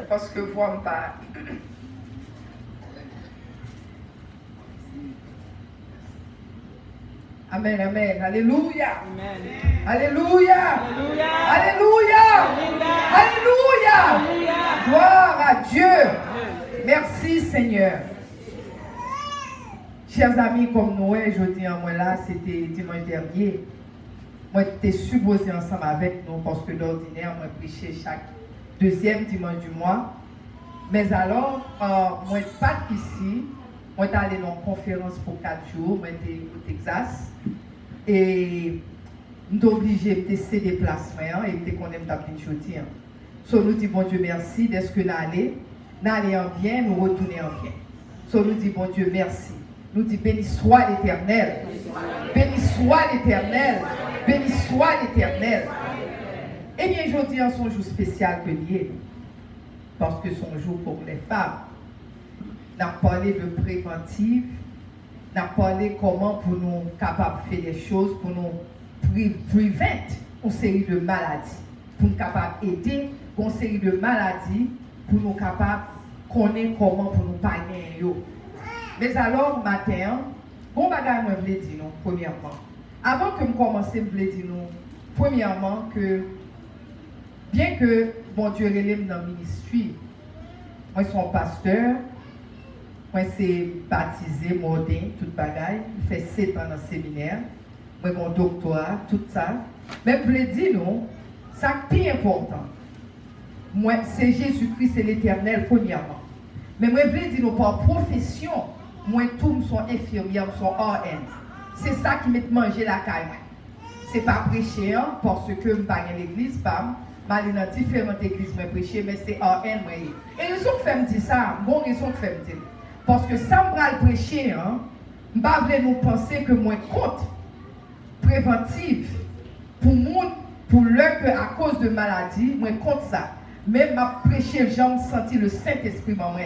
Parce que voix me parle. Amen, amen. Alléluia. Amen. Alléluia. Alléluia. Alléluia. Alléluia. Gloire à Dieu. Merci Seigneur. Chers amis, comme nous, je dis à moi là, c'était dimanche dernier. Moi, j'étais supposé ensemble avec nous parce que d'ordinaire, moi, prêchais chaque deuxième dimanche du mois. Mais alors, moi, pas ici. Moi, j'étais allé dans une conférence pour 4 jours. Moi, j'étais au Texas. Et nous sommes obligés de tester des déplacements et de qu'on aime taper une chose. So, nous disons, bon Dieu, merci d'être que nous allons en bien, nous retourner en bien. So, nous disons, bon Dieu, merci. Nous disons, béni soit l'Éternel. Béni soit l'Éternel. Béni soit l'Éternel. Eh bien, aujourd'hui, c'est un jour spécial que lié. Parce que c'est un jour pour les femmes. On a parlé de préventive. On a parlé comment pour nous capables de faire des choses, pour nous prévenir une série de maladies. Pour nous capables d'aider une série de maladies. Pour nous capables de connaître comment pour nous pagner. Mais alors, matin, bon bagage, je voulais dire, premièrement. Avant que je commence, je voulais dire, premièrement, que bien que mon Dieu relève dans le ministère, moi, je suis un pasteur, moi, c'est baptisé, moderne, tout bagaille, je fais 7 ans dans le séminaire, moi, mon doctorat, tout ça. Mais je voulais dire, ça qui est important. Moi, c'est Jésus-Christ, c'est l'Éternel, premièrement. Mais moi, je voulais dire, par profession, moi, tous sont infirmières, sont RN. C'est ça qui m'a mangé la caille. Ce n'est pas prêcher, hein, parce que je ne suis pas dans l'église, je suis dans différentes églises, je prêcher, mais c'est RN. Et raison que je me dis ça, bon raison que je me dis. Parce que ça me prêcher, hein, je ne veux pas nous penser que moi, compte préventive pour monde, pour l'heure que à cause de maladie, moi, compte ça. Mais je prêcher, j'ai senti le Saint-Esprit dans moi.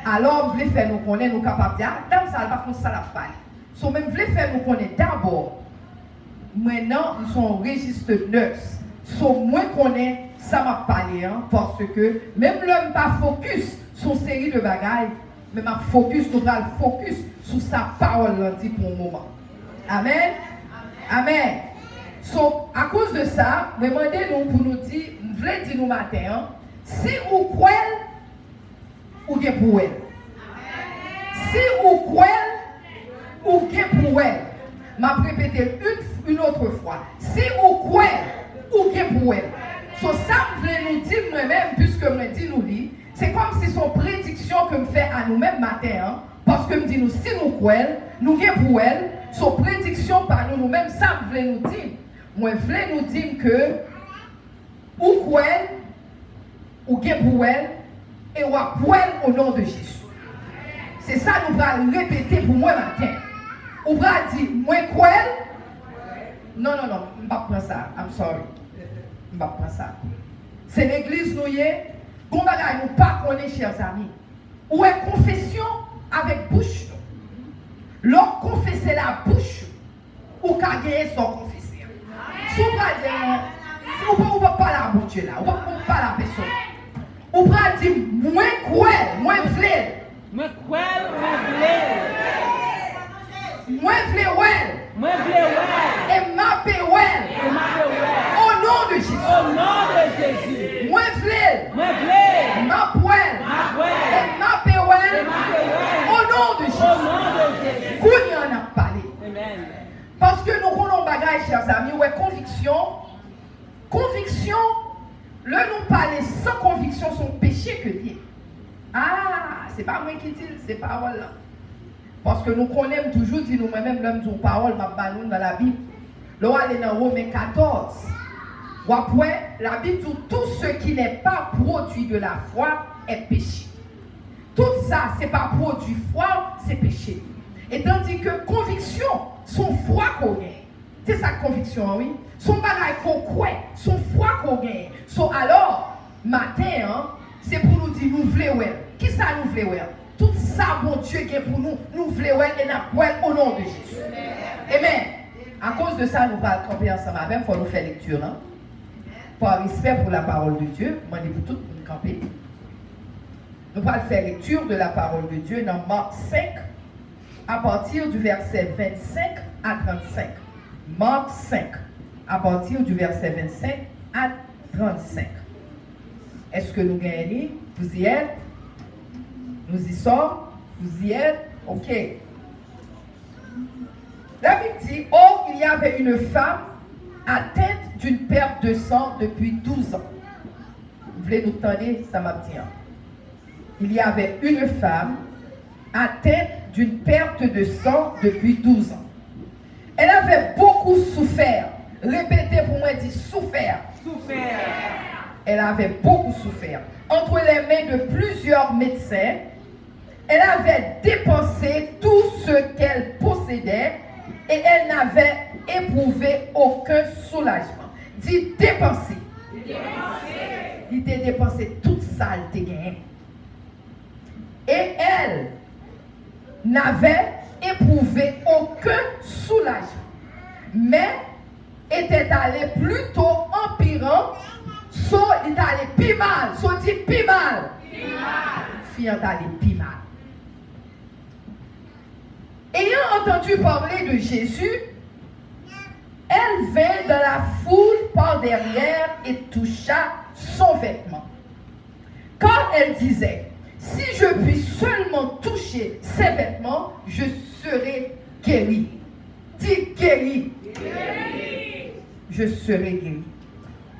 Alors, je voulais faire nous connaître, nous capables de dire, dans ça, pas comme ça la parler. So, même, je voulais faire nous connaître d'abord. Maintenant, nous sommes au registre nurse. So, moi, connais, ça m'a parlé, hein, parce que même l'homme pas focus sur une série de bagailles, mais m'a focus, nous allons focus sur sa parole, dit pour le moment. Amen. Amen. So, à cause de ça, demandez-nous pour nous dire, je voulais dire nous matin, hein, si vous croyez, ou bien pour elle. Si vous croyez, ou bien pour elle. M'a répété une autre fois. Si vous croyez, ou bien pour elle. So, ça, je voulais nous dire moi-même, puisque je me dis nous dit, c'est comme si son prédiction que me fait à nous-mêmes matin, hein, parce que me dit nous, si nous croyons, nous bien pour elle, son prédiction par nous-mêmes, ça, je voulais nous dire. Moi, je voulais nous dire que, ou croyez, ou bien pour elle, et on va croire au nom de Jésus. C'est ça que nous allons répéter pour moi matin. On va dire, moi croire. Non, je ne vais pas prendre ça. I'm sorry. Je ne vais pas prendre ça. C'est l'église nous y est. Qu'on va nous pas connaître, chers amis. Ou est confession avec bouche. L'on confesse la bouche. Ou qu'à gagner son confesser. Si on va dire, si on ne va pas la bouche là, on ne va pas la personne. On va dire, moi croire, moi vle. Moi croire, moi vle. Moi vle ouais. Moi vle ouais. Et m'a paix ouais. Et m'a paix ouais. Au nom de Jésus. Au nom de Jésus. Moi vle. Moi vle. Ma poêle. Ma poêle. Et m'a paix ouais. Et m'a paix ouais. Au nom de Jésus. Au nom de Jésus. Vous y en a parlé. Amen. Parce que nous connaissons bagage, chers amis, ouais, conviction. Conviction, le nous parler sans conviction, son péché que Dieu. Ah, c'est pas moi qui dis, c'est parole là. Parce que nous connaissons toujours, dit nous même l'homme sur parole, ma ballon dans la Bible. Là, on est dans Romains 14. Ou après, la Bible dit tout ce qui n'est pas produit de la foi est péché. Tout ça, c'est pas produit foi, c'est péché. Et tandis que conviction, son foi qu'on gagne. C'est ça conviction, oui. Son bagage qu'on croit, son foi qu'on gagne. So, alors, matin, hein, c'est pour nous dire, nous voulons. Qui ça nous voulons? Tout ça, bon Dieu, qui est pour nous, nous voulons et nous voulons au nom de Jésus. Amen. À cause de ça, nous allons camper ensemble avec, il faut nous faire lecture. Hein? Par respect pour la parole de Dieu, je dis pour tout le monde camper. Nous allons faire lecture de la parole de Dieu dans Marc 5, à partir du verset 25 à 35. Marc 5, à partir du verset 25 à 35. Est-ce que nous gagnons? Vous y êtes? Nous y sommes? Vous y êtes? Ok. La Bible dit, oh, il y avait une femme atteinte d'une perte de sang depuis 12 ans. Vous voulez nous tendre? Ça m'a dit. Il y avait une femme atteinte d'une perte de sang depuis 12 ans. Elle avait beaucoup souffert. Répétez pour moi, dit souffert. Souffert. Elle avait beaucoup souffert. Entre les mains de plusieurs médecins, elle avait dépensé tout ce qu'elle possédait et elle n'avait éprouvé aucun soulagement. Dit dépenser. Il t'a dépensé toute ça, elle t'a gagné. Et elle n'avait éprouvé aucun soulagement, mais était allée plutôt empirant, soit il est allé plus mal, soit dit plus mal. Fille est allée plus mal. Ayant entendu parler de Jésus, elle vint dans la foule par derrière et toucha son vêtement. Quand elle disait, si je puis seulement toucher ses vêtements, je serai guérie. Dis guérie. Je serai guérie.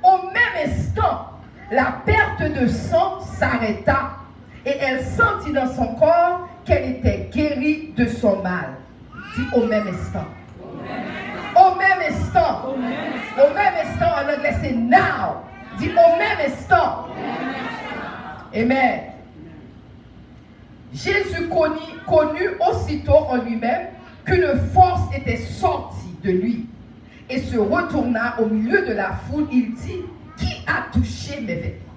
Au même instant, la perte de sang s'arrêta et elle sentit dans son corps qu'elle était guérie de son mal. Dis au même instant. Au même instant. Au même instant, en anglais c'est now. Dis au même instant. Amen. Jésus connut aussitôt en lui-même qu'une force était sortie de lui et se retourna au milieu de la foule. Il dit, qui a touché mes vêtements?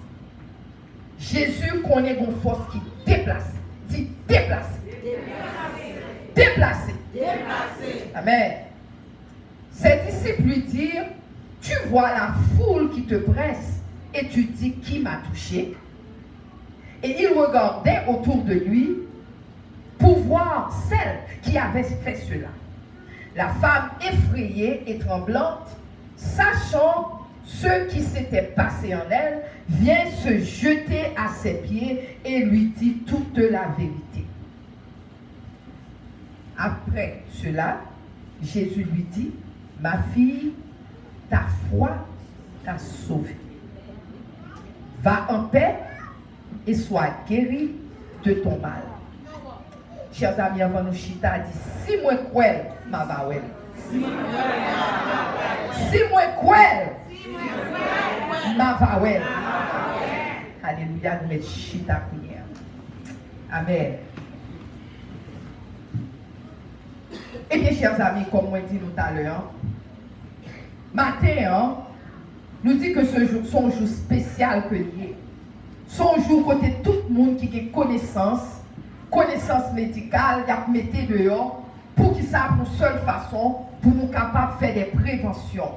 Jésus connaît une force qui déplace. Dit déplacer. Déplacer. Amen. Ses disciples lui dirent, tu vois la foule qui te presse et tu dis, qui m'a touché? Et il regardait autour de lui pour voir celle qui avait fait cela. La femme effrayée et tremblante, sachant ce qui s'était passé en elle, vient se jeter à ses pieds et lui dit toute la vérité. Après cela, Jésus lui dit, ma fille, ta foi t'a sauvée. Va en paix et sois guérie de ton mal. Chers amis, avant nous chita, dit, si moi crois, ma va ouais. Si moi crois, ma va ouais. Alléluia, nous mettons chita prière. Amen. Eh bien, chers amis, comme moi dit tout à l'heure, matin, nous dit que ce jour, son jour spécial que lié. Son jour côté tout le monde qui a connaissance médicale, il a mis dehors, pour qui ça, pour seule façon, pour nous capables de faire des préventions.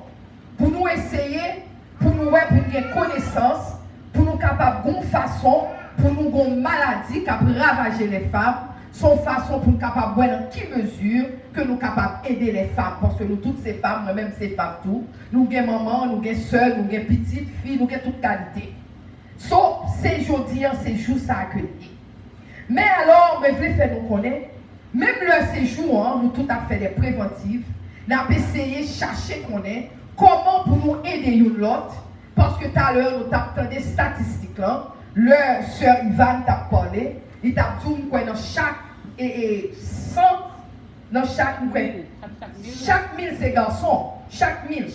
Pour nous essayer, pour nous avoir connaissance, pour nous capables de façon, pour nous avoir une maladie qui a ravagé les femmes, son façon pour nous capables de voir dans quelle mesure que nous capables d'aider les femmes. Parce que nous, toutes ces femmes, nous-mêmes, ces femmes, tout, nous avons maman, nous avons soeur, nous avons petite fille, nous avons toute qualité. Sauf ces jours, ces jours, ça a accueilli. Mais alors, je voulais faire nous connaître, même le séjour, nous tout à fait des préventifs, nous avons essayé de chercher comment pour nous aider l'autre, parce que tout à l'heure, nous avons des statistiques là, leur sœur Ivan t'a parlé, il t'a dit que dans chaque 100, dans chaque 1000 c'est garçons, chaque 1000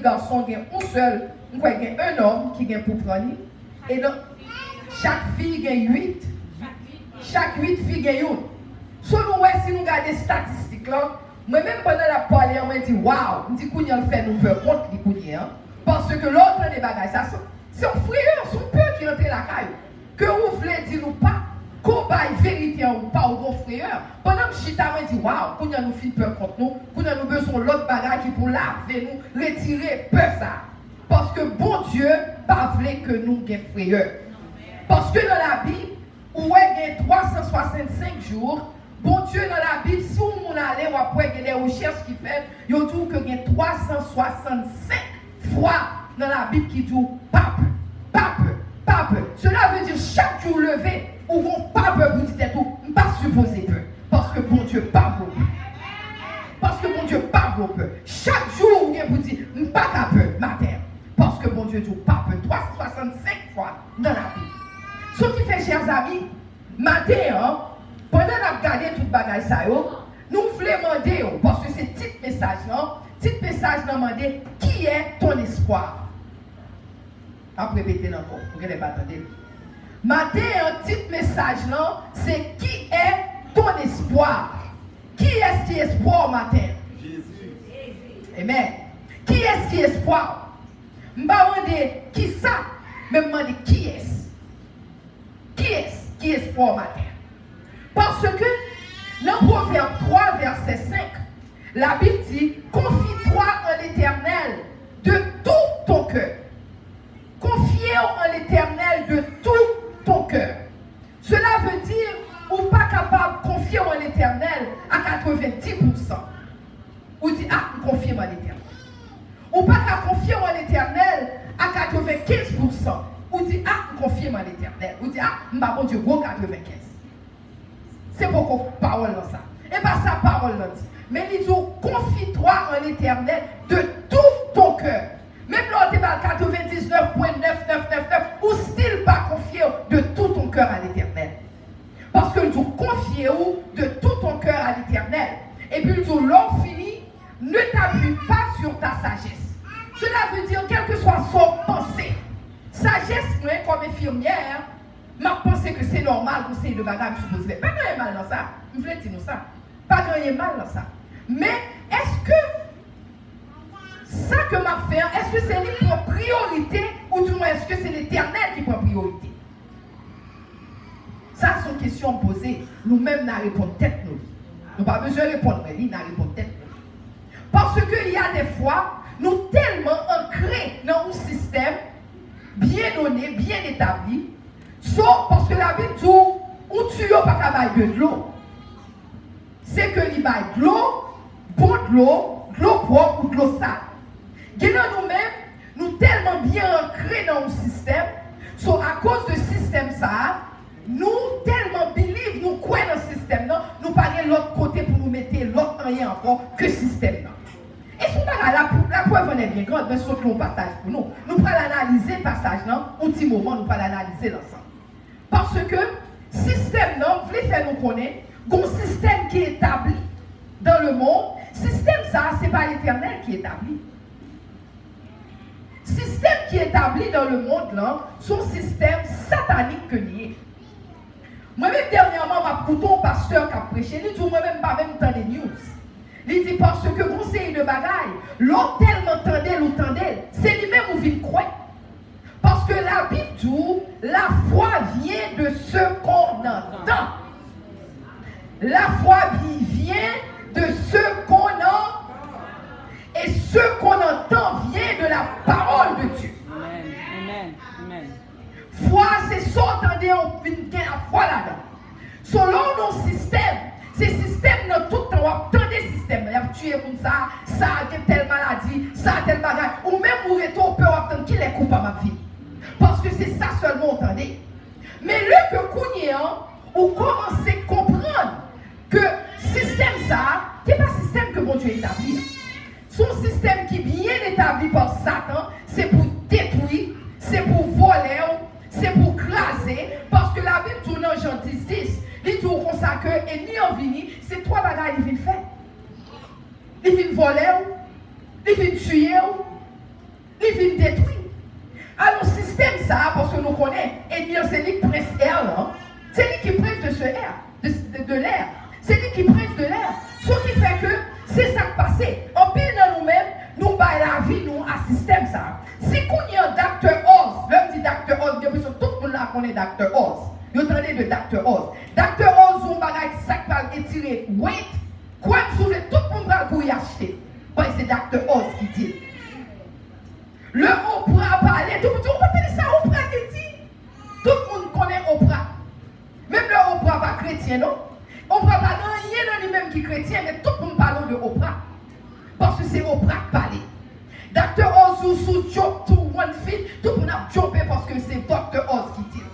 garçons, il y a un seul, il y a un homme qui vient pour prendre. Et donc, chaque fille gagne 8. Chaque 8 filles gagne 1. Si nous regardons les statistiques là, moi-même pendant la parole, on me dit waouh, on dit qu'on a fait nous peur contre les couilles. Parce que l'autre des bagages, ça c'est un frère, son peur qui rentre la caille. Que vous voulez dire ou pas, qu'on baille vérité ou pas au bon frère. Pendant que Chita me dit waouh, qu'on a nous fait peur contre nous, qu'on a nous besoin de l'autre bagage qui pour laver nous, retirer peur ça. Parce que bon Dieu pas voulu que nous ayons frère. Parce que dans la Bible, où il y a 365 jours, bon Dieu dans la Bible, si on allait ou après il y a des recherches qui fait, il dit qu'il y a 365 fois dans la Bible qui dit pas peur. Cela veut dire chaque jour levé, ou on pas peur, vous dites tout, pas supposé peur. Parce que bon Dieu pas vos peurs. Parce que bon Dieu pas vos peurs. Chaque jour, vous dites, pas ta peur, matin. Parce que bon Dieu dit pas peur. 365 fois dans la Bible. Ce qui fait, chers amis, matin, pendant qu'on a regardé tout le bagage, nous voulons demander, parce que c'est petit message, demander qui est ton espoir. Après, répétez encore, vous ne pas attendre. Matin, un petit message, c'est qui est ton espoir. Qui est-ce qui est espoir matin? Jésus. Amen. Qui est-ce qui est espoir? Je ne vais pas demander qui ça, mais je demander qui est-ce. Qui est-ce qui est espoir matin? Parce que dans Proverbe 3, verset 5, la Bible dit, confie-toi en l'Éternel de tout ton cœur. Confie en l'Éternel de tout ton cœur. Cela veut dire, ou pas capable de confier en l'Éternel à 90%. Ou dit, confie en l'Éternel. Ou pas capable de confier en l'Éternel à 95%. Ou dit, confie en l'Éternel. Ou dit, bon Dieu, gros 95. C'est beaucoup de parole dans ça. Et pas sa parole là dit. Mais il dit, confie-toi en l'Éternel de tout ton cœur. Même là, tu es à 99,9999, ou style pas confier de tout ton cœur à l'Éternel. Parce que nous confier de tout ton cœur à l'Éternel. Et puis nous l'on fini, ne t'appuie pas sur ta sagesse. Cela veut dire, quelle que soit son pensée, sagesse, moi, comme infirmière, m'a pensé que c'est normal que c'est le bagage que je pose. Pas grand mal dans ça. Je voulais dire ça. Pas grand mal dans ça. Mais est-ce que ça que m'a fait, est-ce que c'est lui qui prend priorité ou du moins est-ce que c'est l'Éternel qui prend priorité? Ça, c'est une question posée. Nous-mêmes, nous répondons tête nous. Nous n'avons pas besoin de répondre, mais nous répondons tête nous. Parce qu'il y a des fois, nous tellement ancrés dans un système bien donné, bien établi, sauf parce que la Bible dit, on tue pas qu'à bailler de l'eau. C'est que il baille de l'eau, bon de l'eau propre ou de l'eau sale. Nous-mêmes, nous tellement bien ancrés dans un système, sauf à cause de ce système ça, nous tellement believe, nous croyons dans ce système, nous parlons de l'autre côté pour nous mettre l'autre rien encore que le système. Et si la preuve en est bien grande, mais surtout un passage pour nous. Nous pourrons analyser le passage, un petit moment, nous pourrons l'analyser l'ensemble. Parce que le système, vous voulez faire nous connaître, un système qui est établi dans le monde, système ça, ce n'est pas l'Éternel qui est établi. Système qui est établi dans le monde, là, son système satanique que lié. Moi-même, dernièrement, je suis un pasteur qui a prêché. Il dit, moi-même, pas même temps des news. Il dit, parce que conseil de bagaille, l'autre tellement tendait, c'est lui-même où il croit. Parce que la Bible dit, la foi vient de ce qu'on entend. La foi vient de ce qu'on entend. Et ce qu'on entend vient de la parole de Dieu. Amen. Foi, c'est ça, entendez, on vient la foi là-dedans. Selon nos systèmes, ces systèmes, dans tout le temps, on attend des systèmes. Il y a tué comme ça a telle maladie, ça a telle bagarre. Ou même vous retournez, on peut attendre qu'il est coupable à ma vie. Parce que c'est ça seulement, entendez. Mais le que Kounian, vous commencez à comprendre que système ça, qui n'est pas un système que mon Dieu établit. Son système qui est bien établi par Satan, c'est pour détruire, c'est pour voler, c'est pour craser, parce que la Bible tourne en Jean 10, il tourne comme ça que, et ni en vini, c'est trois bagages qu'il vient faire. Il vient voler, il vient tuer, il vient détruire. Alors, système ça, parce que nous connaissons, et bien c'est lui qui presse l'air, c'est lui qui presse de ce air, de l'air. C'est lui qui presse de l'air. Ce qui fait que c'est ça qui passe. En pile dans nous-mêmes, nous baillons la vie, nous, à système ça. Si qu'on y a un Dr. Oz, l'homme dit Dr. Oz, tout le monde là connaît Dr. Oz. Vous entendez de Dr. Oz. Dr. Oz, on bagaille ça qui va étirer weight. Quoi que tout le monde va y acheter. C'est Dr. Oz qui dit. Le Oprah parler, tout le monde dit, on peut dire ça, Oprah qui dit. Tout le monde connaît Oprah. pas chrétien, non? On ne prend pas rien dans lui-même qui est chrétien, mais tout le monde parle de Oprah. Parce que c'est Oprah qui parle. Dr. Oz sous job to one feet, tout le monde a jumpé parce que c'est Dr. Oz qui dit.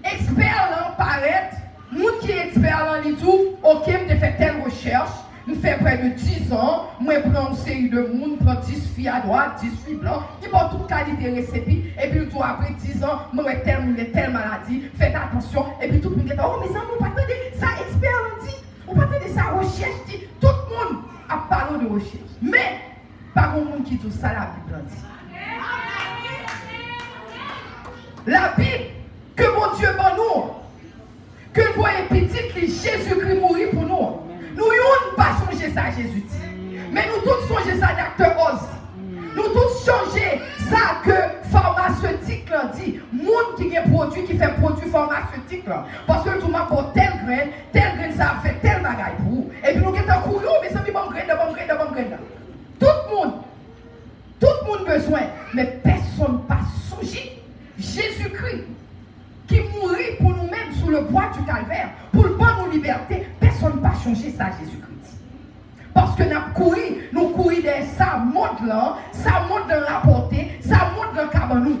Expert là, paraît, monde qui est expert là, dit tout, ok, je fais telle recherche, je fais près de 10 ans, je prends une série de monde, je prends 10 filles à droite, 10 filles blanches, ils vont toute qualité récépit, et puis tout après 10 ans, je vais telle maladie, faites attention, et puis tout le monde dit, oh, mais ça, on ne pas attendre, ça expert là dit, on pas attendre ça recherche, dit, tout le monde a parlé de recherche. Mais, pas grand monde qui dit ça, la Bible dit. La Bible, que mon Dieu ban nous, que vous voyez petit, que Jésus-Christ mourit pour nous. Nous n'avons pas songé ça à Jésus dit. Mais nous tous songé ça à Dr. Oz. Nous tous changé ça que pharmaceutique là dit. Monde qui a un produit qui fait produit pharmaceutique là. Parce que tout le monde pour tel grain ça fait tel bagaille pour vous. Et puis nous avons couru, mais ça fait bon grain. Tout le monde besoin. Mais personne pas songé. Jésus-Christ qui mourit pour nous-mêmes sous le bois du calvaire, pour le bon nos libertés, personne n'a changé ça Jésus-Christ. Parce que nous courons de ça monte là, ça monte dans la portée, ça monte dans le cabanou.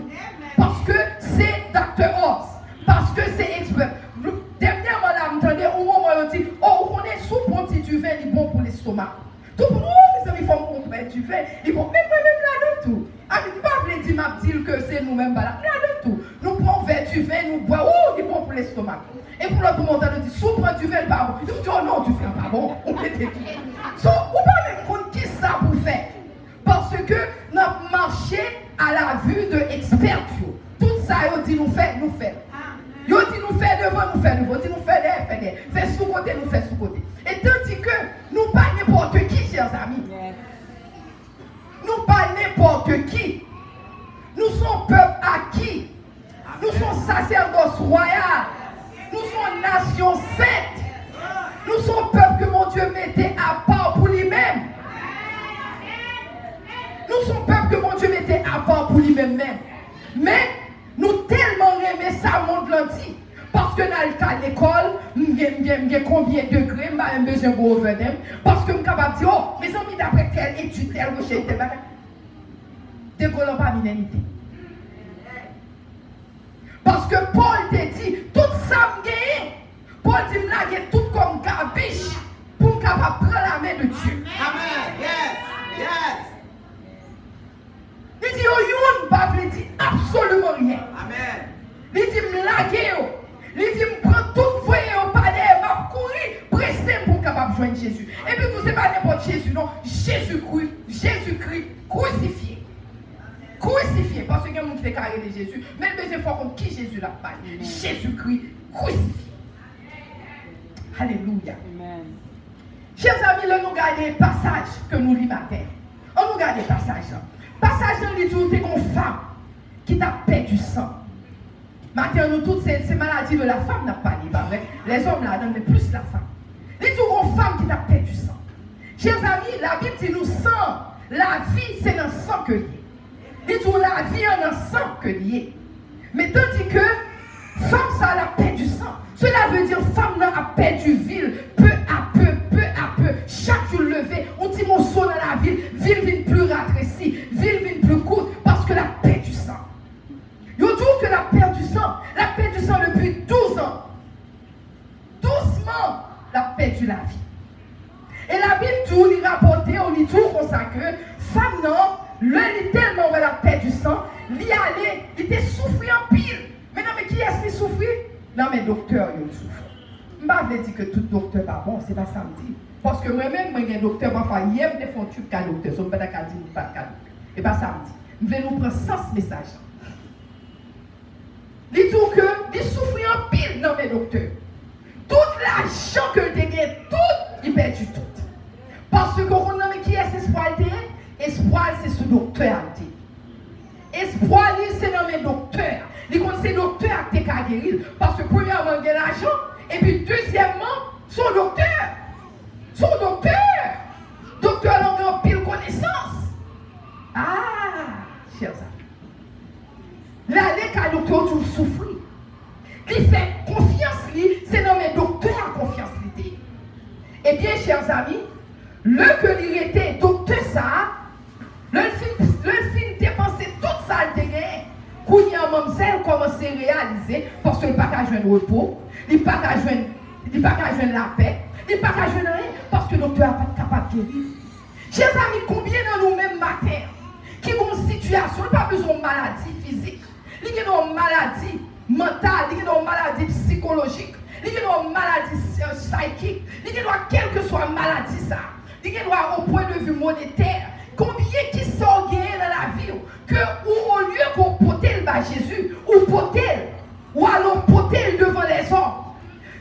Parce que c'est Dr. Oz, parce que c'est expert. Dernièrement là, vous entendez, au moment où on dit, oh, on est sous ponti du vin, il est bon pour l'estomac. Tout le monde, mes amis, il faut qu'on prenne du vin, il est bon, même là de tout. Il ne peut pas dire que c'est nous-mêmes, là de tout. Nous prenons verre du vin, nous boivons, oh, il est bon pour l'estomac. Et pour l'autre monde, on dit, si on prend du vin, pas bon. Il dit, oh non, du vin, pas bon. On met des trucs. So, on va même compte qui ça pour faire. Parce que nous avons marché à la vue de experts. Tout ça, ils dit, nous fait. Ils dit, nous fait devant. Ils dit, nous fait derrière. Fait sous côté, nous fait sous côté. Et tandis que nous pas n'importe qui, chers amis. Nous pas n'importe qui. Nous sommes peuple acquis. Nous sommes sacerdoce royal. Nous sommes nation sainte. Nous sommes peuple que mon Dieu mettait à part pour lui-même. Nous sommes peuple que mon Dieu mettait à part pour lui-même. Mais nous tellement aimons ça monde lundi. Parce que dans l'école, j'ai combien de degrés, j'ai besoin de revenir. Parce que je suis capable de dire, oh, mes amis, d'après telle étude, telle recherche, telle bagaille. De ne pas minéralité. Parce que Paul te dit, tout ça me gagne. Paul dit, je gagne tout comme gabiche pour me capable prendre la main de Dieu. Amen. Yes. Il dit, oh, yon, ne dit absolument rien. Amen. Il dit, je gagne. Il dit, je prends tout voyer au palais, je courir, pressé pour capable joindre Jésus. Et puis, vous ne pas n'importe Jésus, non. Jésus-Christ crucifié. Crucifié, parce qu'il y a un monde qui est carré de Jésus. Mais le deuxième fois, comme qui Jésus l'a parlé? Jésus-Christ crucifié. Alléluia. Amen. Chers amis, là, nous regardons le passage que nous lisons matin. On nous regarde le passage là. Passage là, il dit, c'est une femme qui t'a perdu du sang. Matin, nous toutes, ces maladies de la femme n'a pas dit, pas vrai? Les hommes là, mais plus la femme. Il dit, une femme qui t'a perdu du sang. Chers amis, la Bible dit, nous sang. La vie, c'est dans le sang que lié. Il dit, la vie est dans le sang que lié. Mais tandis que femme, ça a perdu du sang. Cela veut dire femme là a perdu ville, peu à peu. Chaque jour levé, on dit mon son dans la ville vient plus rétrécie, ville vient plus courte, parce que la paix du sang. Il dit que la paix du sang depuis 12 ans. Doucement, la paix de la vie. Et la Bible tout lui rapportait, on dit tout comme ça que femme non, le tellement la paix du sang, l'y allait, il était souffri en pile. Mais non, mais qui est-ce qui souffrit? Non, mais docteur, il souffre. Je ne veux dire que tout docteur pas bon, c'est pas ça me dit. Parce que moi-même, moi, j'ai un docteur, il y a des fonds tubes qu'un docteur, ça ne peut pas dire pas qu'un docteur. Et pas ça me dit. Je vais nous prendre ça, ce message. Il dit que, il souffre en pile dans mes docteurs. Tout l'argent que tu gagné, tout, il perd du tout. Parce que quand on a qui est espoir, espoir, c'est ce docteur. Espoir, c'est dans mes docteurs. Il dit que c'est docteur qui a guéri. Parce que premièrement, il y a l'argent. Et puis deuxièmement, son docteur. Docteur a pile connaissance. Ah, chers amis. Là, les cas docteur toujours souffrir. Il fait confiance, c'est dans mes le que il était docteur ça, le film dépensé tout ça le gagné. Quand il y a mamselle commence à réaliser parce que il pas qu'à joindre repos, il pas qu'à joindre la paix, il pas qu'à joindre rien parce que le docteur n'est pas capable de guérir. Chers amis, combien dans nous-mêmes matin qui ont une situation, pas besoin de maladie physique, il y a une maladie mentale, il y a une maladie psychologique, il y a une maladie psychique, il y a quelle que soit la maladie ça, il y a au point de vue monétaire, combien qui sont gagnés dans la vie, que au lieu qu'on potel bas Jésus, ou potel, ou alors potel devant les hommes,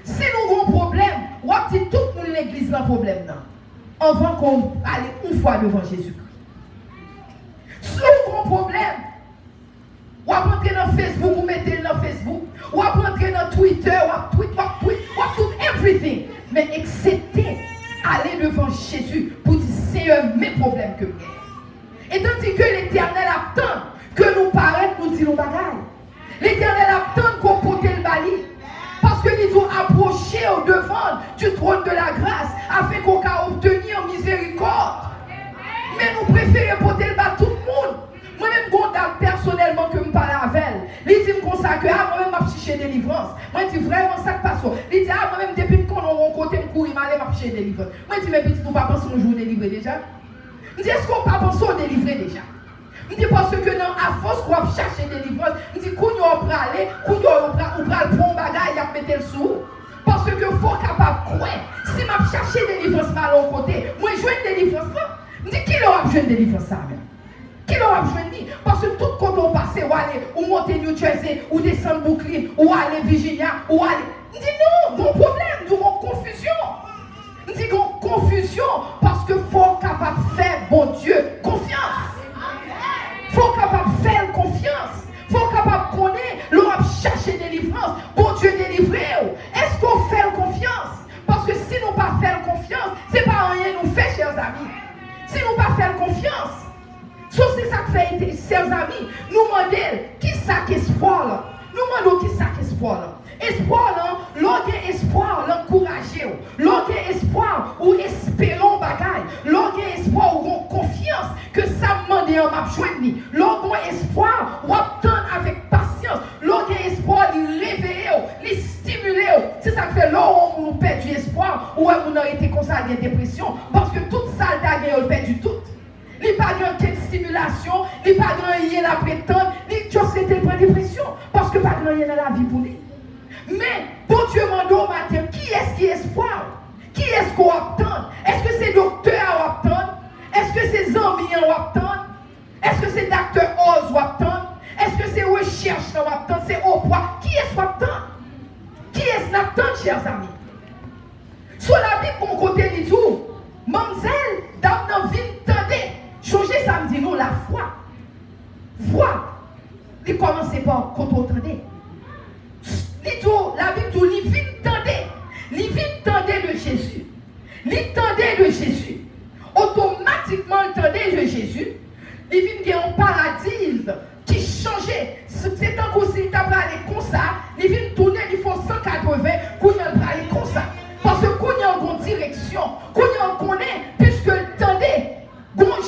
si nous avons un problème, ou à tout le monde l'église dans le problème là. Avant qu'on aille une fois devant Jésus-Christ. Si vous avez un problème, ou à rentrer dans Facebook, ou mettez dans Facebook, ou à rentrer dans Twitter, ou à tout everything. Mais acceptez, aller devant Jésus pour dire Seigneur, mes problèmes que j'ai. Et tandis que l'Éternel attend que nous paraître, nous disons bagaille. L'Éternel attend qu'on porte le bali. Parce que nous devons approcher au devant du trône de la grâce afin qu'on puisse obtenir miséricorde. Mais nous préférons porter le bas tout le monde. Moi-même, je personnellement que je parle avec elle. Il dit comme ça que moi-même, je cherche délivrance. Moi, je dis vraiment ça que passe. Il dit moi-même, depuis qu'on a mon côté, je cours, je cherche délivrance. Moi, je dis, mais petit, nous ne pas penser au jour délivré déjà. Je dis, est-ce qu'on ne pas penser au délivré déjà? Je dis, parce que non, à force qu'on va chercher délivrance, je dis, qu'on va aller, qu'on va le bon bagage, il a mettre le sous. Parce que faut capable de croire. Si je cherche délivrance par l'autre côté, moi, je joue une délivrance là. Je dis, qui l'aura besoin de délivrance ça? Qui l'aura besoin de? Parce que tout quand on passe, ou aller, ou monter New Jersey, ou descendre Brooklyn, ou aller Virginia, ou aller. Je dis, non, mon problème, nous avons confusion. Je dis, confusion, parce que faut capable de faire, bon Dieu, confiance. Faut capable de faire confiance. Faut capable de connaître, l'on chercher délivrance. Bon Dieu délivré. Est-ce qu'on fait confiance? Parce que si nous pas faire confiance, c'est pas rien nous fait, chers amis. Si nous pas faire confiance, sauf c'est ça que fait, chers amis, nous demandons qui ça qu'espoir là. Nous demandons qui ça qu'espoir là. Espoir là, l'autre espoir l'encourager, l'autre espoir ou espérons bagaille, l'autre espoir ou confiance que ça demande en m'a joindre, l'autre espoir ou attendre avec patience, l'autre espoir lui réveiller, lui stimuler. C'est ça que fait là où on perd du espoir ou on a été comme ça de dépression parce que toute ça on perdu tout. Il n'y a pas de stimulation, il n'y a pas de rien à prétendre, il y a une dépression parce que pas de rien dans la vie pour lui. Mais, bon Dieu m'a dit au matin, qui est-ce qui espoir? Qui est-ce qu'on attend? Est-ce que c'est docteur à attendre? Est-ce que c'est Zambien à attendre? Est-ce que c'est docteur Oz à attendre? Est-ce que c'est recherche à attendre? C'est au poids? Qui est-ce qu'on attend? Qui est-ce qu'on attend, chers amis? Sur la Bible, mon côté dit tout, mademoiselle, dans nos vies, tendez, changer ça me dit nous la foi. Foi. Il commence par quand on tendait. La Bible dit, il vient tendait de Jésus. Il tendait de Jésus. Automatiquement, il tendait de Jésus. Il vient un paradis qui changeait. C'est tant que s'il t'a parlé comme ça, il vient tourner, il faut 180, qu'on y a parlé comme ça. Parce que qu'on y a une direction, qu'on y a connaît, puisque il tendait,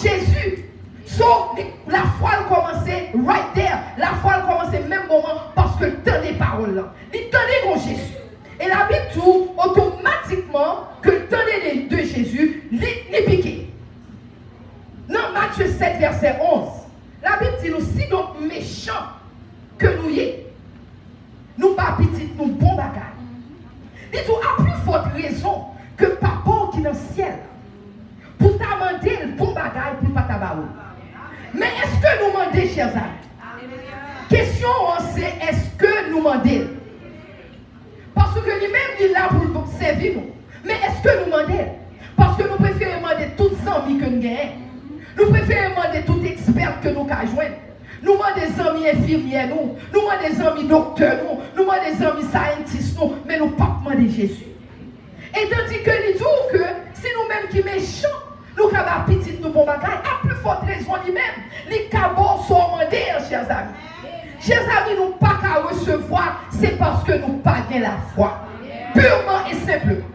Jésus. So, la foi a commencé right there. La foi a commencé au même moment parce que tant des paroles là. Il tenait de Jésus. Et la Bible dit automatiquement que le tenait de Jésus, les piqué. Dans Matthieu 7, verset 11, la Bible dit nous, si donc méchants que nous y est, nous pas petits, nous bon bagaille. Il dit à plus forte raison que papa qui est dans le ciel, pour t'amender le bon bagaille, pour pas t'abaou. Mais est-ce que nous demandons, chers amis? Question, c'est est-ce que nous demandons? Parce que lui-même, il est là pour nous servir nous. Mais est-ce que nous demandons? Parce que nous préférons demander toutes les amis que nous gagnons. Nous préférons demander tout expert que nous avons joindre. Nous demandons des amis infirmières, nous demandons des amis docteurs, nous demandons des amis scientifiques, mais nous ne pas demander Jésus. Et tandis que nous disons que c'est nous-mêmes qui méchants, nous avons petit nous bon bagaille, à plus forte raison lui-même. Les cabots sont demandés, chers amis. Chers amis, nous pas qu'à recevoir, c'est parce que nous pas la foi. Purement et simplement.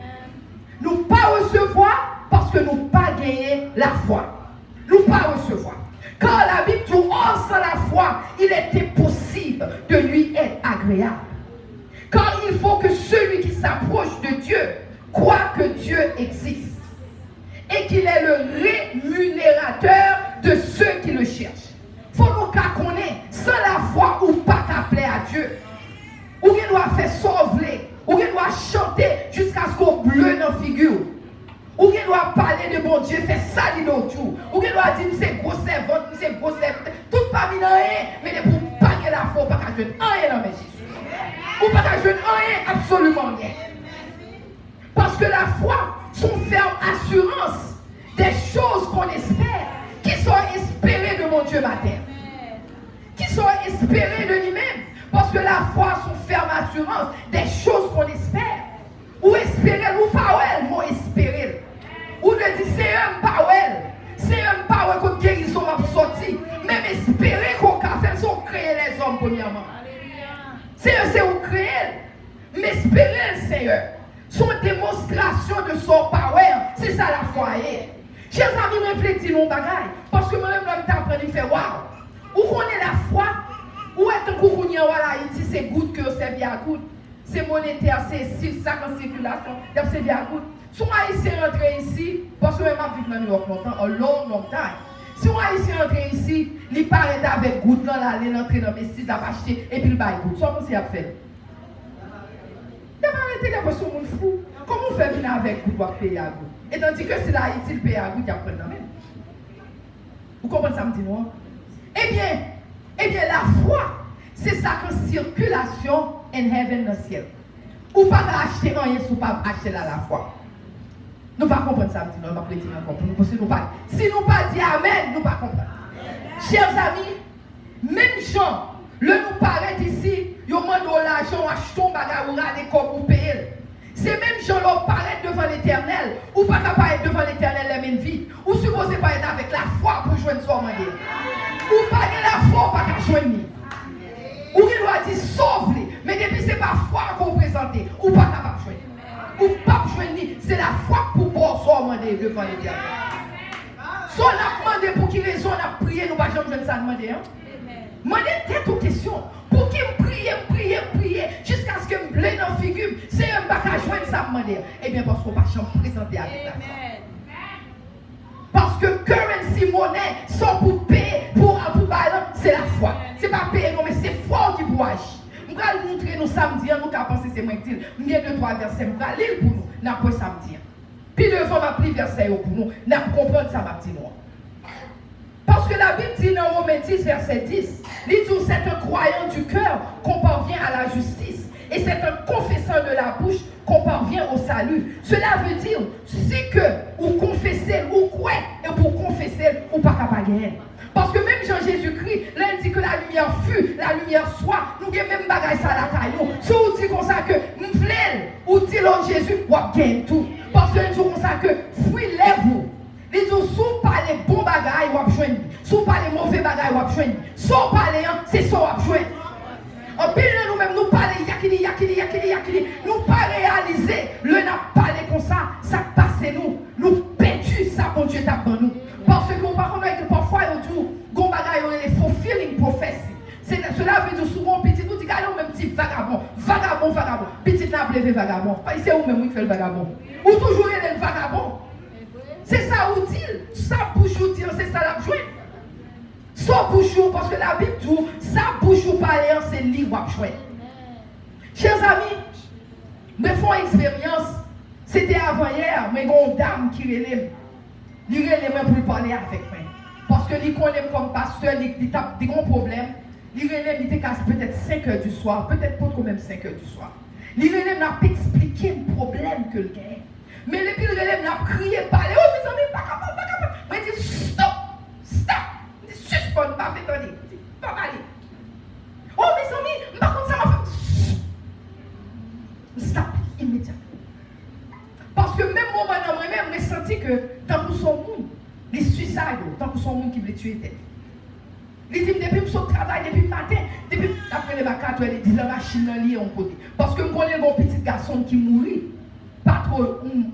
Nous pas recevoir parce parce que nous pas gagné la foi. Nous pas recevoir. Car la Bible dit, or sans la foi, il était possible de lui être agréable. Car il faut que celui qui s'approche de Dieu croit que Dieu existe et qu'il est le rémunérateur de ceux qui le cherchent. Faut nous qu'à connaître, sans la foi ou pas qu'appeler à Dieu. Ou il doit faire sauver, ou il doit chanter jusqu'à ce qu'on bleu dans la figure. Ou il doit parler de bon Dieu, faire ça dit l'autre jour. Ou il doit dire, c'est gros servante, c'est gros servante. Tout pas mis dans rien, mais pour pagner la foi, pas qu'à jeune rien dans mes Jésus. Ou pas qu'à jeune rien, absolument rien. Parce que la foi, son ferme assurance des choses qu'on espère, qui sont espérées de mon Dieu matin. Qui sont espérées de lui-même. Parce que la foi, son ferme assurance des choses qu'on espère. Ou espérer, ou pas elle, moi espérer. Ou le dit, c'est un pas elle. C'est un pas elle comme guérison va sortir. Même espérer qu'on a fait, c'est créer les hommes premièrement. C'est où créer. Mais espérer le Seigneur. Son démonstration de son power, c'est ça la foi. Chers amis, réfléchissez nos bagailles. Parce que moi-même, l'homme t'apprend, il fait waouh. Où on est la foi? Où est-ce que vous avez ici, c'est goutte que vous servez à goutte? C'est monétaire, c'est ça en circulation, vous servez à goutte. Si on haïtien rentré ici, parce que je vis dans New York longtemps, un long time. Si on haïtien rentré ici, il paraît avec goutte dans l'allée, l'entrée dans mes sites, à acheter, et puis il baille goutte. Ça, comment c'est fait? Il a arrêté les personnes fou. Comment on fait venir avec goutte pour payer à goutte? Et tandis que si l'Haïti le paye à goutte, il y a pas de même. Vous comprenez ça, me dit moi? Eh bien, la foi, c'est ça que circulation in heaven dans le ciel. Ou pas acheter rien si vous pas acheter là la foi. Nous ne pouvons pas comprendre ça, nous ne pouvons pas comprendre. Si nous ne pas dire Amen, nous ne pouvons pas comprendre. Chers amis, même gens, le nous paraît ici, ils demandent l'argent, achetons un bagage, ou aller comme vous payer. C'est même gens qui paraît devant l'éternel, ou pas capable devant l'éternel les mêmes vies, ou supposé pas être avec la foi pour joindre son mandé. Ou pas la foi, pas qu'à joindre. Ou il doit dire sauve-les, mais depuis c'est pas foi qu'on présente, ou pas capable de joindre. Ou pas joindre, c'est la foi pour boire son mandé devant l'éternel. Si on a demandé pour qui raison on a prié, nous ne pouvons pas joindre ça demander. Demandez tête aux questions. Pour qui me prier, jusqu'à ce que me blé dans la figure, c'est un bac à joindre ça demander. Eh bien, parce qu'on ne peut pas présenter avec la foi. Parce que currency monnaie, sans pour payer, pour bailler, c'est la foi. Ce n'est pas payer, non, mais c'est foi qui peut agir. Je vais montrer nous samedi, nous avons pensé c'est moi qui dis. Je vais 2-3 versets, je vais lire pour nous, après samedi. Puis devant ma pli verset pour nous, nous allons comprendre ça, ma petite noire. Parce que la Bible dit dans Romains 10, verset 10, il dit c'est un croyant du cœur qu'on parvient à la justice. Et c'est un confesseur de la bouche qu'on parvient au salut. Cela veut dire, c'est que vous confessez, ou quoi, et pour confesser, ou pas capable gagner. Parce que même Jean-Jésus-Christ, là il dit que la lumière fut, la lumière soit, nous avons même bagage ça la caillou. Si vous dites comme ça que m'flèle, ou dit l'homme Jésus, vous gagnez tout. Parce que nous disons comme ça que fruit lève-vous. Ils disent, si vous parlez bon bagaille, vous joignez. Si vous parlez mauvais bagaille, vous joignez. Si vous parlez, c'est ça vous joignez. En plus, nous-mêmes, nous parlons yakili. Nous pas réaliser. Le n'a parlé comme ça, ça passe nous. Nous perdus, ça, bon Dieu, tape dans nous. Parce que, par contre, parfois, on dit, bon bagaille, on est faux feeling prophétie. Cela veut dire souvent, petit, nous disons, même petit vagabond. Petit n'a pas levé vagabond. C'est où même qui fait le vagabond. Ou toujours il est le vagabond. C'est ça où dit, ça bouche ou dire, c'est ça la joie. Sans bouche ou, parce que la Bible dit, ça bouche ou parler, c'est libre à jouer. Chers amis, me font expérience, c'était avant-hier, mais une dame qui relève. Il relève pour parler avec moi. Parce que il connaît comme pasteur, il a des gros problèmes. Il relève, il casse peut-être 5 heures du soir, peut-être pas quand même 5 heures du soir. Il relève, n'a pas expliqué le problème que le gagne. Mais depuis le relève, n'a crié, parler. Oh, mes amis, pas capable. Mais il dit stop. Il dit suspend, pas fait attendre. Il dit pas aller. Oh, mes amis, par contre, ça m'a fait. Stop, immédiatement. Parce que même moi, dans moi-même, j'ai senti que tant que son monde, les suicides, tant que son monde qui voulait tuer tête. Il dit, depuis que je travaille, depuis le matin, depuis après les vacances, il dit, la machine dans l'île, on côté. Parce que je connais un petit garçon qui mourit. pas trop,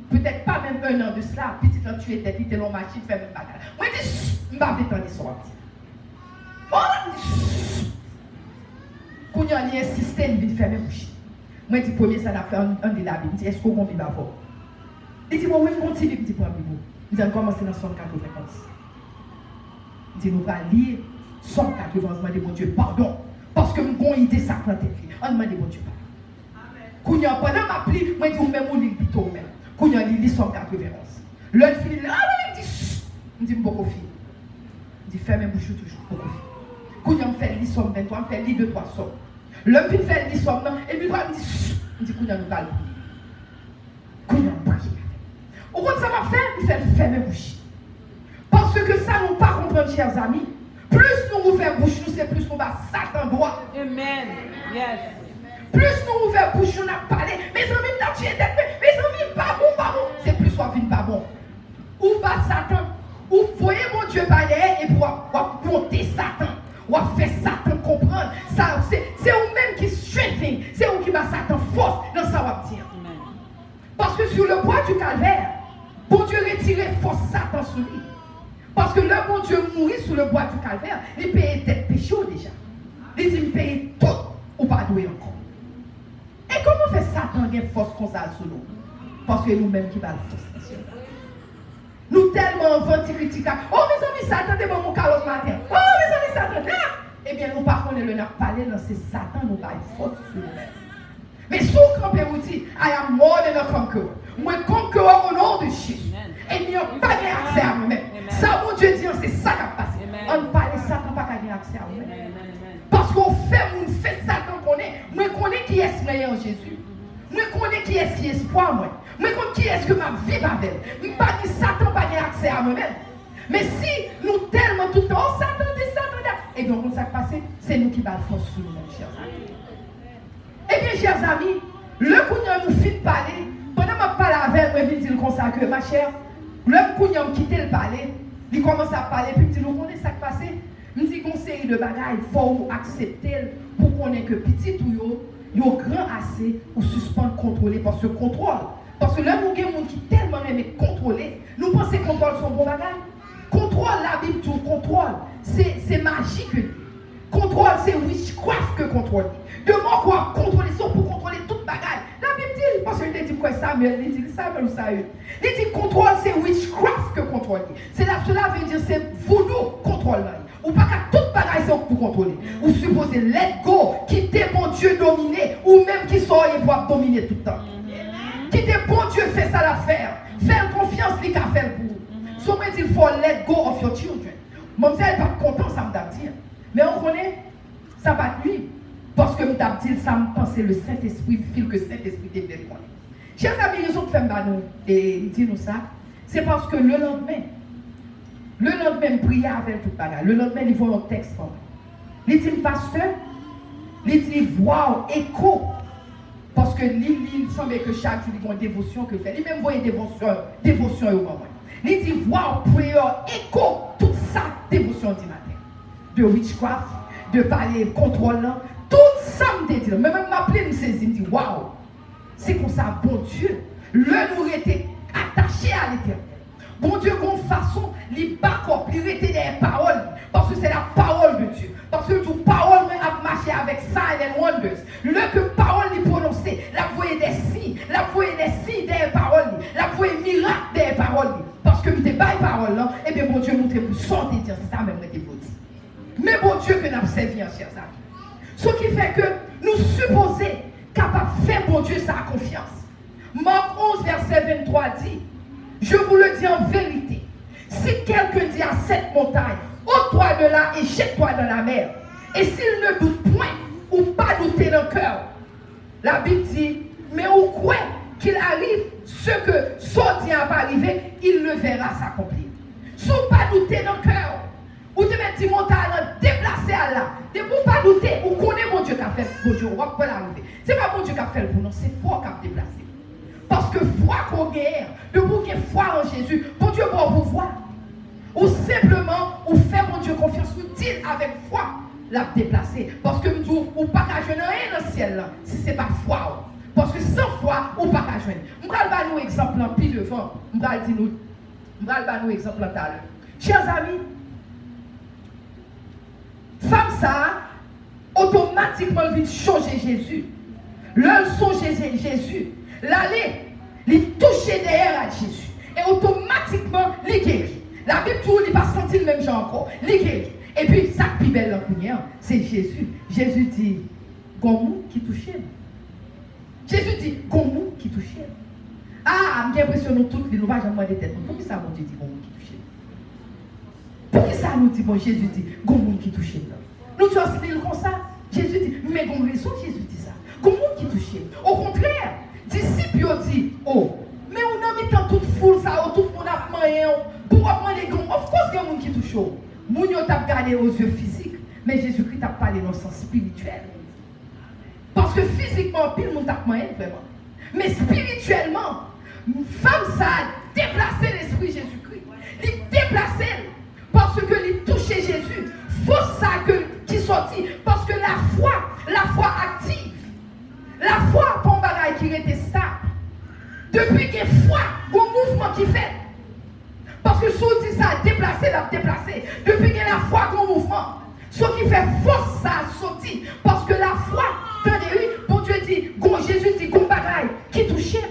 peut-être pas même un an de cela, petit quand tu étais, tu étais dans la machine, tu fais même bagarre. Moi, je dis, je ne vais pas attendre l'histoire. Quand il y a un système, il fait même bouche. Moi, je dis, premier, ça n'a fait un de la Bible. Je dis, est-ce qu'on va vivre avant? Il dit, bon, oui, continue, il dit, prends un Bible. Il dit, on commence dans Somme 91. Il dit, nous allons lire Somme 91, on demande, bon Dieu, pardon. Parce que nous avons idée ça quand on demande, bon Dieu, pardon. Quand il y a pendant ma pli, moi, je dis, même on lit plutôt même. Quand il y a lit Somme 91. L'autre fille, ah, il dit, il dit, beaucoup fille. Il dit, fermez bouche toujours, beaucoup fille. Quand il y a fait lire Somme 23, on fait lire 2-3 sommes. L'homme qui fait lire Somme, et puis il dit, quand il y a nous parle. Quand il y a un prier. Au contraire, ça va faire, il fait fermer bouche. Parce que ça, nous pas comprendre, chers amis. Plus nous ouvrons bouche, nous, c'est plus nous va Satan droit. Amen. Yes. Plus nous ouvrons bouche, on a parlé. Mes amis, nous tué tête. Mes amis, pas bon, pas bon. C'est plus soit vine pas bon. Ou pas Satan. Ou voyez mon Dieu derrière et pour compter Satan. Ou faire Satan comprendre. Ça, c'est vous-même qui strengthen. C'est vous qui va Satan force dans ça va dire. Parce que sur le bois du calvaire, bon Dieu retirait force Satan sur lui. Parce que là, bon Dieu mourit sur le bois du calvaire, il payait tête péché déjà. Il dit, il paye tout ou pas doué encore. Et comment fait Satan une force comme ça sur nous? Parce que nous-mêmes qui va le force. Nous tellement vantés, critiquons. Oh mes amis, Satan est mon calotte matin. Oh mes amis, Satan. Ah! Eh bien, nous par contre, le n'a parlé dans c'est Satan, nous va une force sur nous-mêmes. Mais sous campé vous dit, I am more than a conqueror. Moi, conqueror au nom de Jésus. Et il n'y a pas accès à moi-même. Ça, mon Dieu dit, c'est ça qui a passé. On parle de Satan, pas qu'à accès à moi-même. Parce qu'on fait Satan connaît. Moi, connais qui est ce en Jésus. Moi, connais qui est ce qui est espoir, moi. Moi, connais qui est ce que ma vie va avec. Je ne pas dire Satan, pas accès à moi-même. Mais si nous tellement tout le temps, oh, Satan, dit Satan, et bien, on s'est passé, c'est nous qui va force sur nous, chers amis. Eh bien, chers amis, le Kouignan nous fit parler. Pendant que je parle avec moi, je dis comme ça que ma chère, le Kouignan quitté le palais, il commence à parler, puis il dit, vous connaissez ce qui s'est passé? Je dis, conseil de bagaille, il faut accepter pour qu'on ait que petit ou yo grand assez pour suspendre, contrôler, parce que contrôle. Parce que là, nous avons des gens qui tellement aiment contrôler, nous pensons que contrôle son bon bagaille. Contrôle, la Bible dit contrôle, c'est magique. Contrôle, c'est witchcraft que contrôle. Demain, quoi, contrôler ça pour contrôler toute bagaille. La Bible dit, parce qu'il dit quoi Samuel, il dit Samuel ou Saül. Il dit contrôle, c'est witchcraft que contrôler. Cela veut dire c'est voodoo contrôle. Ou pas qu'à toute bagaille c'est pour contrôler. Ou supposer let go, quitter bon Dieu dominer, ou même qui soit et voir dominer tout le temps. Quitter bon Dieu fait ça l'affaire. Faire confiance, il a fait pour vous. So il dit faut let go of your children. Mon Dieu n'est pas content, ça me dire. Mais on connaît, ça va de lui. Parce que je dit, ça me pensait le Saint-Esprit, fil que le Saint-Esprit est bien connu. Chers amis, raison de faire nous et dire nous ça, c'est parce que le lendemain, prier avec tout bagage. Le lendemain, il voit un texte pour moi. Il dit, pasteur, il dit, wow, écho. Parce que il semblait que chaque jour, il y a une dévotion que fait. Il même voit une dévotion au moment. Il dit, wow, prière, écho, toute ça, dévotion du matin. De witchcraft, de parler contrôle, tout ça me dit. Même m'appeler, me saisir, me dit, wow, c'est comme ça, bon Dieu, le nous était attaché à l'éternel. Bon Dieu, comme façon, il back-up, il était des paroles, parce que c'est la parole de Dieu. Parce que toute parole a marché avec signs and wonders. Le que parole il prononçait, la voix des signes des paroles, la voix miracle des paroles. Parce que nous n'avons pas de paroles, et bien bon Dieu, nous pour sortir dire ça même que vous dit. Mais bon Dieu que nous avons servi en chers amis. Ce qui fait que nous supposons capables de faire bon Dieu sa confiance. Marc 11, verset 23 dit, je vous le dis en vérité, si quelqu'un dit à cette montagne, ôte-toi de là et jette-toi dans la mer, et s'il ne doute point, ou pas douter dans le cœur, la Bible dit, mais au quoi qu'il arrive, ce que son Dieu va arriver, il le verra s'accomplir. Si vous pas douter dans le cœur, ou te mettre mon talent déplacé à là, de vous pas douter, ou connaissez mon Dieu qui a fait, bon Dieu, on va pas l'arriver. Ce n'est pas mon Dieu qui a fait pour nous, c'est foi qui a déplacé. Parce que foi qu'on gagne, de vous qui foi en Jésus, bon Dieu va vous voir. Ou simplement, ou faire mon Dieu confiance, ou dire avec foi, la déplacer. Parce que nous ou pas qu'à jouer rien dans le ciel, là, si ce n'est pas foi. Parce que sans foi, ou pas qu'à jouer. Je vais nous exemple en pile devant. Je vais nous exemple tout à l'heure. Chers amis, femme ça, automatiquement vient changer Jésus. L'heure changer Jésus. L'aller, il toucher derrière à Jésus. Et automatiquement, il guérit. La Bible tout n'est pas senti le même genre encore. Il guérit. Et puis, ça qui est belle c'est Jésus. Jésus dit, Gomou qui touchait. Jésus dit, Gomou qui touchait. Ah, j'ai l'impression que nous tous, nous ne pouvons jamais demander tête. Pour qui ça, mon Dieu dit, Gomou qui touchait? Pour qui ça nous dit, bon, Jésus dit, Gomou qui touchait? Nous tu as comme ça. Jésus dit, mais bon raison, Jésus dit ça. Gomou qui touchait. Au contraire, disciples ont dit, oh, mais on a mis dans toute foule, ça, tout le monde a moyen. Pour apprendre les gommes, of course, il y a des gens qui touchent. Moun yo t'a regardé aux yeux physiques, mais Jésus-Christ t'a parlé dans le sens spirituel. Parce que physiquement, pile moun t'a moyen vraiment. Mais spirituellement, femme ça a déplacé l'esprit Jésus-Christ. Il déplacé parce que il touchait Jésus. Faut ça qui sortit parce que la foi active. La foi pour un bagage qui était stable. Depuis qu'il y a foi, un mouvement qui fait. Parce que si on dit ça, déplacer, la déplacer. Depuis qu'il y a la foi, qu'on mouvement. Ce qui fait force, ça a sorti. Parce que la foi, tenez, oui, bon Dieu dit, Jésus dit, qu'on bagaille qui touchait.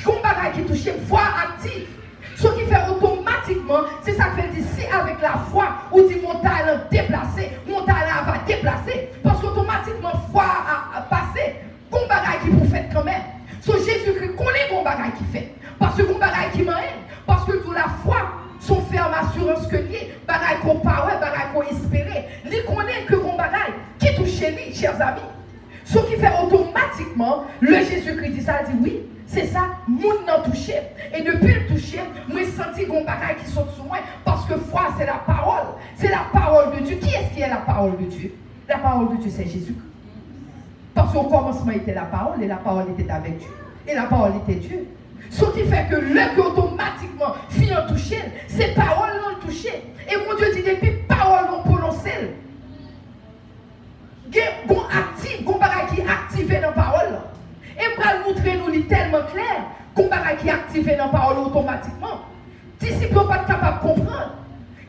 Qu'on bagaille qui touchait, foi active. Ce qui fait automatiquement, c'est ça que fait ici avec la foi, où dit mon talent déplacé, mon talent va déplacer. Parce qu'automatiquement, foi a passé. Qu'on bagaille qui vous fait quand même. So Jésus-Christ connaît qu'on bagaille qui fait. Parce que qu'on bagaille qui m'aide. Parce que toute la foi, son ferme assurance que lui, bagaille qu'on parle, bagaille qu'on espérait. Il connaît que qu'on bagaille qui touche lui, chers amis. Ce qui fait automatiquement, le Jésus-Christ dit ça, dit oui, c'est ça, moun nan touché. Et depuis le toucher, moi senti qu'on bagaille qui saute sur moi. Parce que foi, c'est la parole. C'est la parole de Dieu. Qui est-ce qui est la parole de Dieu? La parole de Dieu, c'est Jésus-Christ. Parce qu'au commencement était la parole et la parole était avec Dieu. Et la parole était Dieu. Ce qui fait que le que automatiquement finit en toucher, c'est parole non touché. Et mon Dieu dit depuis parole non prononcée. Gon active, gon bagay qui activé dans parole. Et pour nous montrer nous tellement clair, gon bagay qui activé dans parole automatiquement. Disciples sont pas capables de comprendre.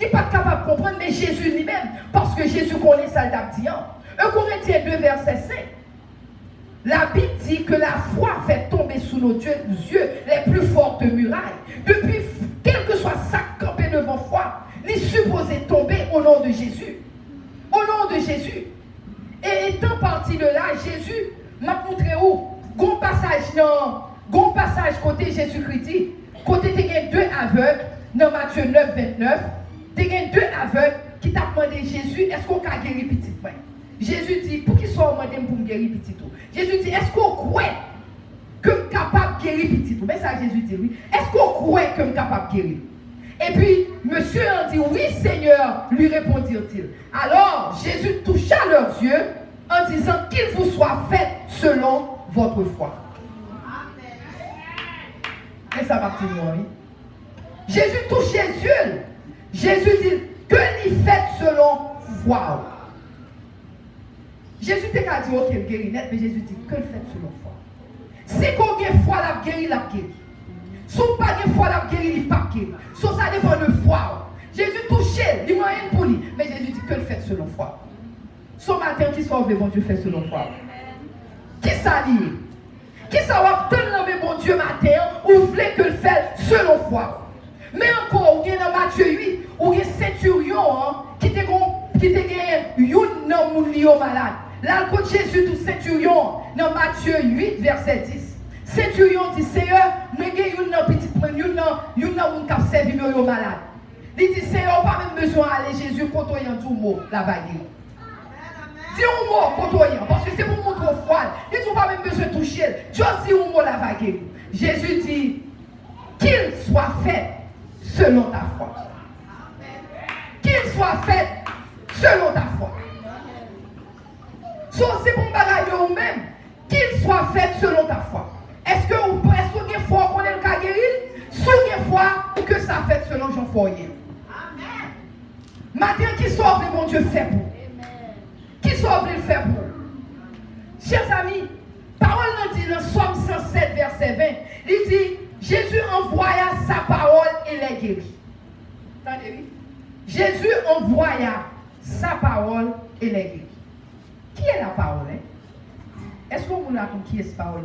Ils ne sont pas capables de comprendre, mais Jésus lui-même, parce que Jésus connaît ça d'abdian. 1 Corinthiens 2, verset 5. La Bible dit que la foi fait tomber sous nos yeux les plus fortes murailles. Depuis, quel que soit ça campé devant foi, il est supposé tomber au nom de Jésus. Au nom de Jésus. Et étant parti de là, Jésus m'a montré où? Gon passage côté Jésus-Christ dit, côté tu as deux aveugles, dans Matthieu 9, 29, tu as deux aveugles qui t'a demandé Jésus, est-ce qu'on a guéri petit? Jésus dit, pour qui soit demandé pour me guérir petit tout? Jésus dit, est-ce qu'on croit que je suis capable de guérir petit tout? Mais ça, Jésus dit, oui. Est-ce qu'on croit que je suis capable de guérir? Et puis, monsieur a dit, oui, Seigneur, lui répondirent-ils. Alors, Jésus toucha leurs yeux en disant qu'il vous soit fait selon votre foi. Et ça va continuer, oui. Jésus touche les yeux. Jésus dit que l'il fait selon foi. Jésus t'a dit, ok, il guérit net, mais Jésus dit que le fait selon foi. Si qu'on a foi, la guérit, la guérit. Si on n'a pas de foi, la guérit, il pas guérit. So, ça dépend de foi. Jésus touchait, il moyen pour lui, mais Jésus dit que le fait selon foi. Ce matin, qui sauve le bon Dieu fait selon foi? Qui s'allie? Qui saura tenir le bon Dieu matin ou voulait que le fait selon foi? Mais encore, ou bien dans Matthieu 8, ou bien centurion qui te gagné un malade. Là, quand Jésus tout centurion dans Matthieu 8, verset 10. Centurion dit, Seigneur, moi j'ai un petit point, une qui a servi au malade. Il dit, Seigneur, pas même besoin d'aller Jésus côtoyant tout mot, la bague. Dis un mot côtoyant, parce que c'est pour montrer froid. Il dit, pas même besoin de toucher. Juste dis un mot, la bague. Jésus dit, qu'il soit fait selon ta foi. Qu'il soit fait selon ta foi. So, c'est pour bagaille de vous-même. Qu'il soit fait selon ta foi. Est-ce que vous avez foi qu'on est le cas guéri? Si vous avez foi que ça fait selon Jean Foyer. Amen. Maintenant, qui sauve le bon Dieu fait pour? Qui sauve le fait pour? Chers amis, parole nous dit dans Somme 107, verset 20. Il dit, Jésus envoya sa parole et les guérit. Entendez-vous? Jésus envoya sa parole et les guérit. Qui est la parole? Est-ce qu'on vous raconte qui est cette parole?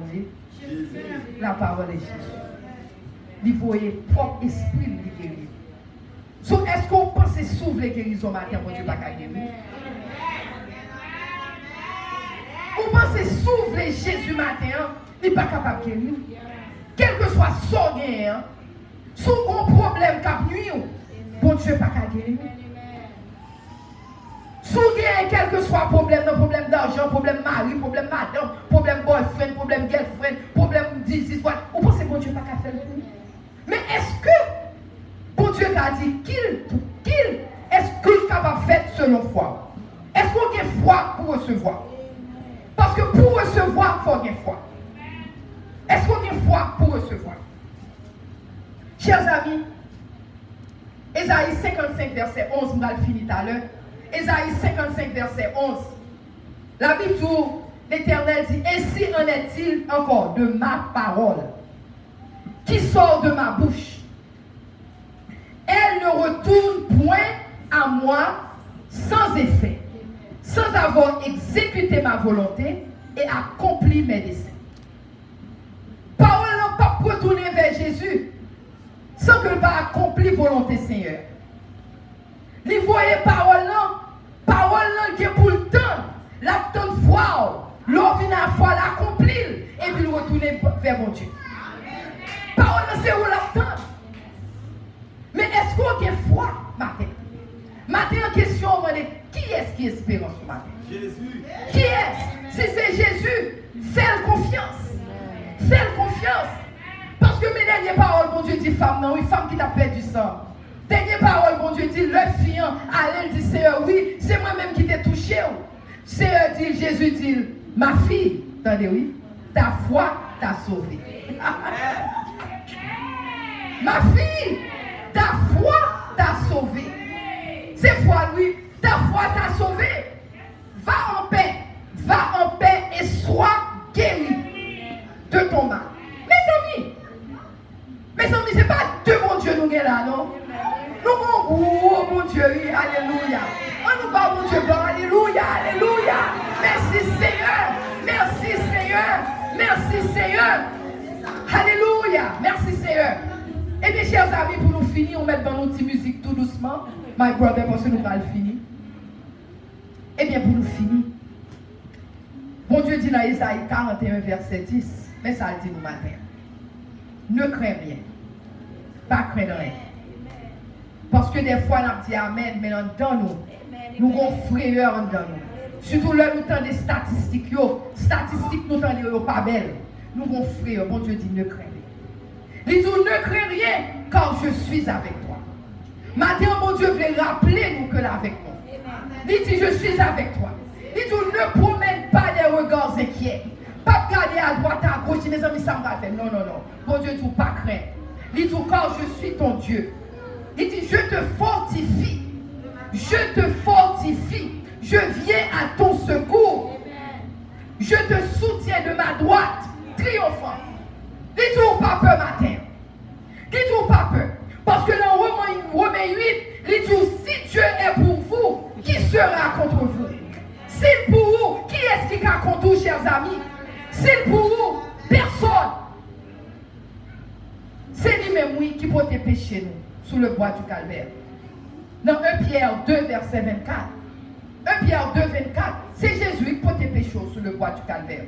La parole est Jésus. Il voyait propre esprit de guérir. So, est-ce qu'on pense s'ouvre les guérisons matin, mon Dieu, pas qu'à guérir? On pense s'ouvre les Jésus matin, il n'est pas capable de guérir. Quel que soit son gain, son problème cap nuit, bon Dieu, pas qu'à guérir. Son gain, quel que soit problème d'argent, problème mari, problème madame, problème boyfriend, problème girlfriend, problème disease, on pense que bon Dieu, pas qu'à faire le coup. Mais est-ce que bon Dieu t'a dit est-ce qu'il est capable de faire selon foi? Est-ce qu'on a foi pour recevoir? Parce que pour recevoir, il faut avoir foi. Est-ce qu'on a foi pour recevoir? Chers amis, Ésaïe 55, verset 11, on va le finir tout à l'heure. Ésaïe 55, verset 11. La Bible dit, l'Éternel dit, ainsi en est-il encore de ma parole qui sort de ma bouche. Elle ne retourne point à moi sans effet, sans avoir exécuté ma volonté et accompli mes desseins. Parole n'a pas retourné vers Jésus sans que pas accompli volonté Seigneur. Vous voyez parole là qui est pour le temps, la temps de foi, l'homme vient à foi l'accomplir et puis retourner vers mon Dieu. Parole là c'est où la temps. Mais est-ce qu'on a foi matin? Matin en question, on va dire, qui est-ce qui espère en ce matin? Jésus. Qui est-ce? Si c'est Jésus, fais confiance. Fais confiance. Parce que mes dernières paroles, mon Dieu dit femme, non, une femme qui t'a perdu sang. Dernière parole, mon Dieu dit, le fiant, allez, dit Seigneur, oui, c'est moi-même qui t'ai touché. Seigneur dit, Jésus dit, ma fille, attendez, oui, ta foi t'a sauvée. Ma fille, ta foi t'a sauvé. C'est foi, lui. Ta foi t'a sauvé. Va en paix et sois guéri de ton mal. Mes amis, c'est pas de mon Dieu nous là, non? Nous avons mon Dieu, oui, alléluia. On nous bat mon Dieu, alléluia, alléluia. Merci Seigneur, merci Seigneur, merci Seigneur. Alléluia, merci Seigneur. Et bien, chers amis, pour nous finir, on met dans notre petite musique tout doucement. My brother, parce que nous allons finir. Eh bien, pour nous finir, bon Dieu dit dans Isaïe 41, verset 10, mais ça le dit nous matin. Ne crains rien. Pas craindre rien. Parce que des fois, on a dit Amen, mais dans nous avons frayeur dans nous. Surtout là, nous avons des statistiques. Statistiques, nous avons pas belles. Nous avons frayeur. Bon Dieu dit, ne crains rien. Il dit, ne crains rien, car je suis avec toi. Maintenant, mon Dieu veut rappeler nous que là avec nous. Il dit, je suis avec toi. Il dit, ne promène pas des regards inquiets. Pas regarder à droite, à gauche, mes amis, ça me va faire. Non, non, non. Bon Dieu dit, pas craindre. Il dit, car je suis ton Dieu. Il dit, je te fortifie. Je te fortifie. Je viens à ton secours. Je te soutiens de ma droite, triomphant. Dis-toi pas peur matin. Dis-toi pas peur. Parce que dans Romains 8, il dit, si Dieu est pour vous, qui sera contre vous? C'est pour vous. Qui est-ce qui est contre vous, chers amis? C'est pour vous. Personne. C'est lui-même, oui, qui peut te pécher nous, sous le bois du calvaire. Dans 1 Pierre 2, verset 24. 1 Pierre 2, 24, c'est Jésus qui peut te pécher sous le bois du calvaire.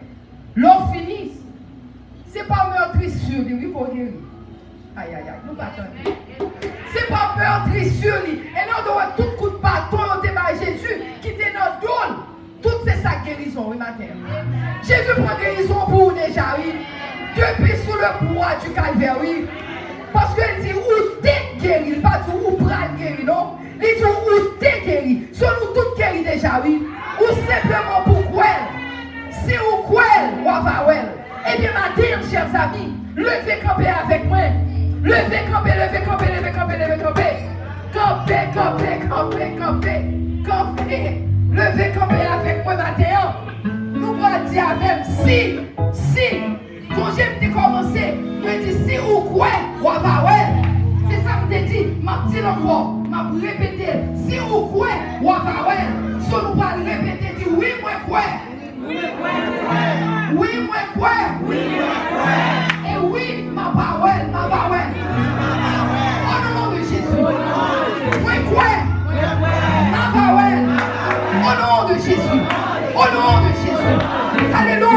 L'on finit. C'est pas meurtrissure, lui, pour guérir. Aïe, aïe, aïe, nous battons. C'est pas meurtrissure, lui. Et non, donc, tout coup de bâton, on était par Jésus, qui était dans le dos. Tout c'est sa guérison, oui, ma terre. Jésus prend guérison pour vous déjà, oui. Depuis sous le bois du calvaire, oui. Parce qu'il dit, où t'es guéri, il pas dit où pral guéri, non. Il dit, où t'es guéri. Sont nous toutes guéris déjà, oui. Ou simplement pour quoi? Si ou quoi, ou avouer. Eh bien, ma terre, chers amis, levez camper avec moi. Levez camper, levez camper, levez camper, levez camper. Camper, camper, camper, camper, camper. Levez camper avec moi, ma terre. Nous allons dire avec si, quand j'ai commencé, je dis encore, m'a répété. Si vous croyez, ou à si nous pas répéter, dit oui, moi quoi. Oui, moi quoi. Et oui, ma parole. Au nom de Jésus. Moi quoi. Ma parole. Au nom de Jésus. Au nom de Jésus. Alléluia.